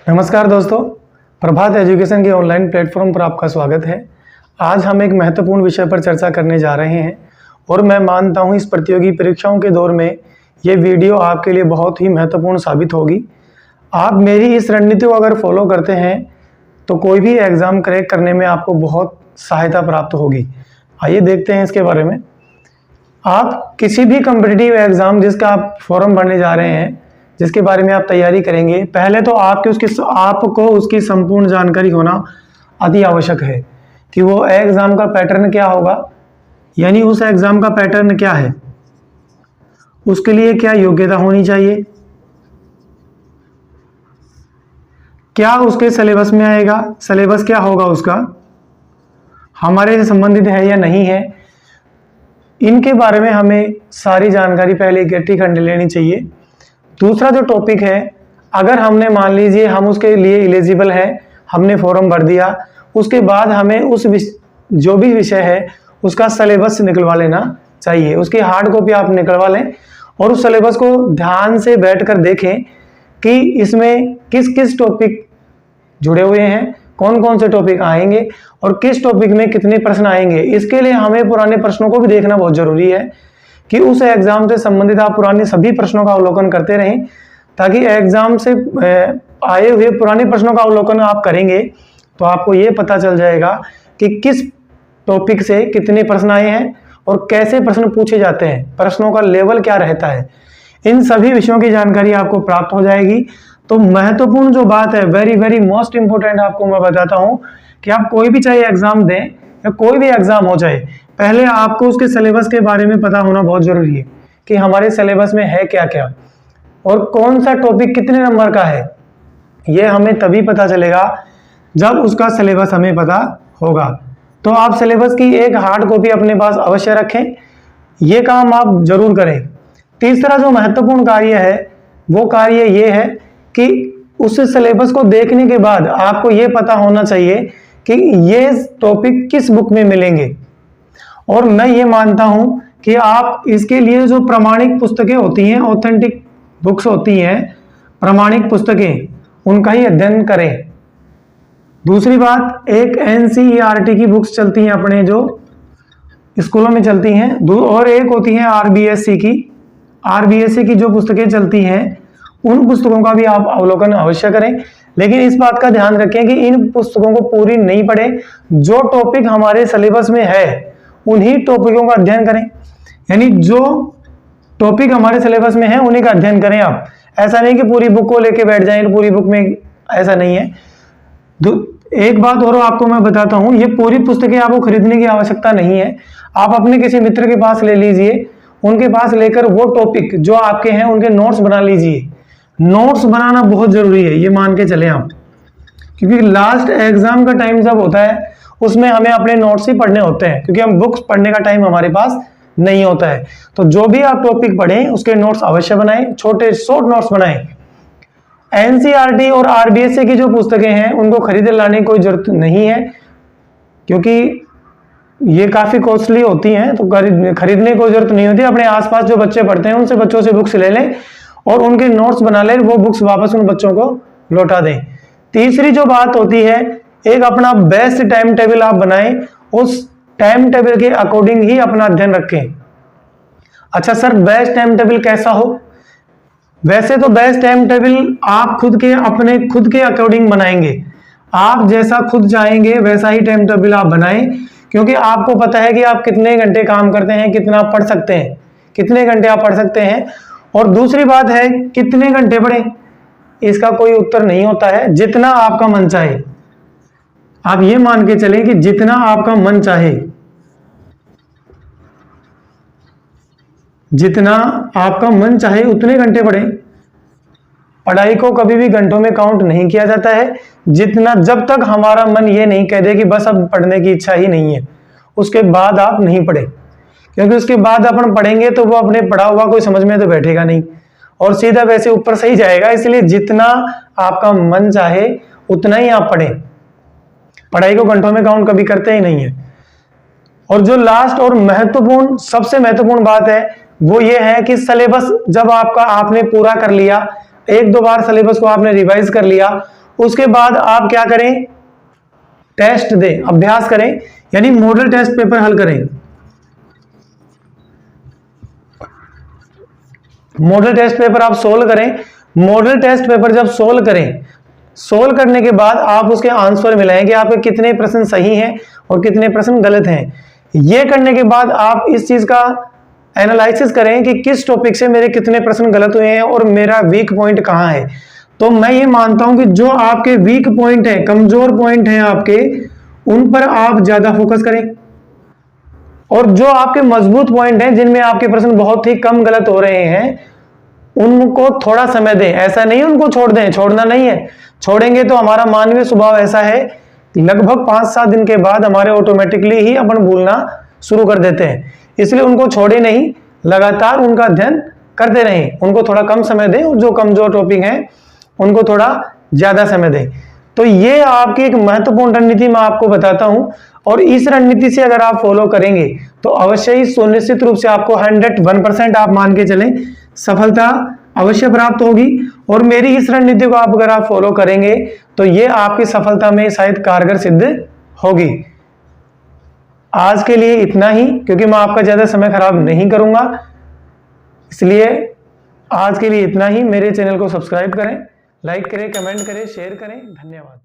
नमस्कार दोस्तों, प्रभात एजुकेशन के ऑनलाइन प्लेटफॉर्म पर आपका स्वागत है। आज हम एक महत्वपूर्ण विषय पर चर्चा करने जा रहे हैं और मैं मानता हूं इस प्रतियोगी परीक्षाओं के दौर में ये वीडियो आपके लिए बहुत ही महत्वपूर्ण साबित होगी। आप मेरी इस रणनीति को अगर फॉलो करते हैं तो कोई भी एग्ज़ाम क्रैक करने में आपको बहुत सहायता प्राप्त होगी। आइए देखते हैं इसके बारे में। आप किसी भी कॉम्पिटिटिव एग्ज़ाम जिसका आप फॉर्म भरने जा रहे हैं, जिसके बारे में आप तैयारी करेंगे, पहले तो आपको उसकी संपूर्ण जानकारी होना अति आवश्यक है कि वो एग्ज़ाम का पैटर्न क्या होगा, यानी उस एग्ज़ाम का पैटर्न क्या है, उसके लिए क्या योग्यता होनी चाहिए, क्या उसके सिलेबस में आएगा, सिलेबस क्या होगा उसका, हमारे से संबंधित है या नहीं है, इनके बारे में हमें सारी जानकारी पहले इकट्ठी कर लेनी चाहिए। दूसरा जो टॉपिक है, अगर हमने मान लीजिए हम उसके लिए एलिजिबल है, हमने फॉर्म भर दिया, उसके बाद हमें उस जो भी विषय है उसका सिलेबस निकलवा लेना चाहिए। उसकी हार्ड कॉपी आप निकलवा लें और उस सिलेबस को ध्यान से बैठकर देखें कि इसमें किस किस टॉपिक जुड़े हुए हैं, कौन कौन से टॉपिक आएंगे और किस टॉपिक में कितने प्रश्न आएंगे। इसके लिए हमें पुराने प्रश्नों को भी देखना बहुत जरूरी है कि उस एग्जाम से संबंधित आप पुराने सभी प्रश्नों का अवलोकन करते रहें, ताकि एग्जाम से आए हुए पुराने प्रश्नों का अवलोकन आप करेंगे तो आपको ये पता चल जाएगा कि किस टॉपिक से कितने प्रश्न आए हैं और कैसे प्रश्न पूछे जाते हैं, प्रश्नों का लेवल क्या रहता है। इन सभी विषयों की जानकारी आपको प्राप्त हो जाएगी। तो महत्वपूर्ण जो बात है, वेरी मोस्ट इंपोर्टेंट, आपको मैं बताता हूं कि आप कोई भी चाहे एग्जाम दें या कोई भी एग्जाम हो जाए, पहले आपको उसके सिलेबस के बारे में पता होना बहुत जरूरी है कि हमारे सिलेबस में है क्या क्या और कौन सा टॉपिक कितने नंबर का है। यह हमें तभी पता चलेगा जब उसका सिलेबस हमें पता होगा। तो आप सिलेबस की एक हार्ड कॉपी अपने पास अवश्य रखें, ये काम आप जरूर करें। तीसरा जो महत्वपूर्ण कार्य है वो कार्य ये है कि उस सिलेबस को देखने के बाद आपको ये पता होना चाहिए कि ये टॉपिक किस बुक में मिलेंगे। और मैं ये मानता हूं कि आप इसके लिए जो प्रमाणिक पुस्तकें होती हैं, ऑथेंटिक बुक्स होती हैं, प्रमाणिक पुस्तकें, उनका ही अध्ययन करें। दूसरी बात, एक एनसीईआरटी की बुक्स चलती हैं अपने जो स्कूलों में चलती हैं, और एक होती है आरबीएससी की जो पुस्तकें चलती हैं, उन पुस्तकों का भी आप अवलोकन अवश्य करें। लेकिन इस बात का ध्यान रखें कि इन पुस्तकों को पूरी नहीं पढ़ें, जो टॉपिक हमारे सिलेबस में है उन्हीं टॉपिकों का अध्ययन करें, यानी जो टॉपिक हमारे सिलेबस में है उन्हीं का अध्ययन करें। आप ऐसा नहीं कि पूरी बुक को लेके बैठ जाएं, पूरी बुक में, ऐसा नहीं है। एक बात और आपको मैं बताता हूं, ये पूरी पुस्तकें आपको खरीदने की आवश्यकता नहीं है। आप अपने किसी मित्र के पास ले लीजिए, उनके पास लेकर वो टॉपिक जो आपके हैं उनके नोट्स बना लीजिए। नोट्स बनाना बहुत जरूरी है, ये मान के चले आप, क्योंकि लास्ट एग्जाम का टाइम जब होता है उसमें हमें अपने नोट्स ही पढ़ने होते हैं, क्योंकि हम बुक्स पढ़ने का टाइम हमारे पास नहीं होता है। तो जो भी आप टॉपिक पढ़ें उसके नोट्स अवश्य बनाएं, छोटे शॉर्ट नोट्स बनाएं। एनसीईआरटी और आरबीएससी की जो पुस्तकें हैं उनको खरीद लाने की कोई जरूरत नहीं है, क्योंकि ये काफी कॉस्टली होती हैं, तो खरीदने की कोई जरूरत नहीं होती। अपने आसपास जो बच्चे पढ़ते हैं उनसे बच्चों से बुक्स ले लें और उनके नोट्स बना लें, वो बुक्स वापस उन बच्चों को लौटा दें। तीसरी जो बात होती है, एक अपना बेस्ट टाइम टेबल आप बनाएं, उस टाइम टेबल के अकॉर्डिंग ही अपना अध्ययन रखें। अच्छा सर, बेस्ट टाइम टेबल कैसा हो? वैसे तो बेस्ट टाइम टेबल आप अपने खुद के अकॉर्डिंग बनाएंगे। आप जैसा खुद चाहेंगे वैसा ही टाइम टेबल आप बनाएं, क्योंकि आपको पता है कि आप कितने घंटे काम करते हैं, कितना पढ़ सकते हैं, कितने घंटे आप पढ़ सकते हैं। और दूसरी बात है, कितने घंटे पढ़ें, इसका कोई उत्तर नहीं होता है। जितना आपका मन चाहे, आप ये मान के चलें कि जितना आपका मन चाहे, जितना आपका मन चाहे उतने घंटे पढ़ें। पढ़ाई को कभी भी घंटों में काउंट नहीं किया जाता है। जितना, जब तक हमारा मन ये नहीं कह दे कि बस अब पढ़ने की इच्छा ही नहीं है, उसके बाद आप नहीं पढ़ें, क्योंकि उसके बाद अपन पढ़ेंगे तो वो अपने पढ़ा हुआ कोई समझ में तो बैठेगा नहीं और सीधा वैसे ऊपर से ही जाएगा। इसलिए जितना आपका मन चाहे उतना ही आप पढ़ें। पढ़ाई को घंटों में काउंट कभी करते ही नहीं है। और जो लास्ट और महत्वपूर्ण, सबसे महत्वपूर्ण बात है वो ये है कि सिलेबस जब आपने पूरा कर लिया, एक दो बार सिलेबस को आपने रिवाइज कर लिया, उसके बाद आप क्या करें, टेस्ट दें, अभ्यास करें, यानी मॉडल टेस्ट पेपर हल करें। मॉडल टेस्ट पेपर आप सोल्व करें। मॉडल टेस्ट पेपर जब सोल्व करें, सोल्व करने के बाद आप उसके आंसर मिलाएं कि आपके कितने प्रश्न सही हैं और कितने प्रश्न गलत हैं। यह करने के बाद आप इस चीज का एनालिसिस करें कि किस टॉपिक से मेरे कितने प्रश्न गलत हुए हैं और मेरा वीक पॉइंट कहां है। तो मैं ये मानता हूं कि जो आपके वीक पॉइंट है, कमजोर पॉइंट है आपके, उन पर आप ज्यादा फोकस करें, और जो आपके मजबूत पॉइंट हैं जिनमें आपके प्रश्न बहुत ही कम गलत हो रहे हैं, उनको थोड़ा समय दें। ऐसा नहीं उनको छोड़ दें, छोड़ना नहीं है। छोड़ेंगे तो हमारा मानवीय स्वभाव ऐसा है, लगभग 5-7 दिन के बाद हमारे ऑटोमेटिकली ही अपन भूलना शुरू कर देते हैं। इसलिए उनको छोड़े नहीं, लगातार उनका अध्ययन करते रहें। उनको थोड़ा कम समय दें और जो कमजोर टॉपिक हैं उनको थोड़ा ज्यादा समय दें। तो ये आपकी एक महत्वपूर्ण रणनीति मैं आपको बताता हूं, और इस रणनीति से अगर आप फॉलो करेंगे तो अवश्य ही सुनिश्चित रूप से आपको 101% आप मान के चलें सफलता अवश्य प्राप्त होगी। और मेरी इस रणनीति को अगर आप फॉलो करेंगे तो ये आपकी सफलता में शायद कारगर सिद्ध होगी। आज के लिए इतना ही, क्योंकि मैं आपका ज्यादा समय खराब नहीं करूंगा, इसलिए आज के लिए इतना ही। मेरे चैनल को सब्सक्राइब करें, लाइक करें, कमेंट करें, शेयर करें। धन्यवाद।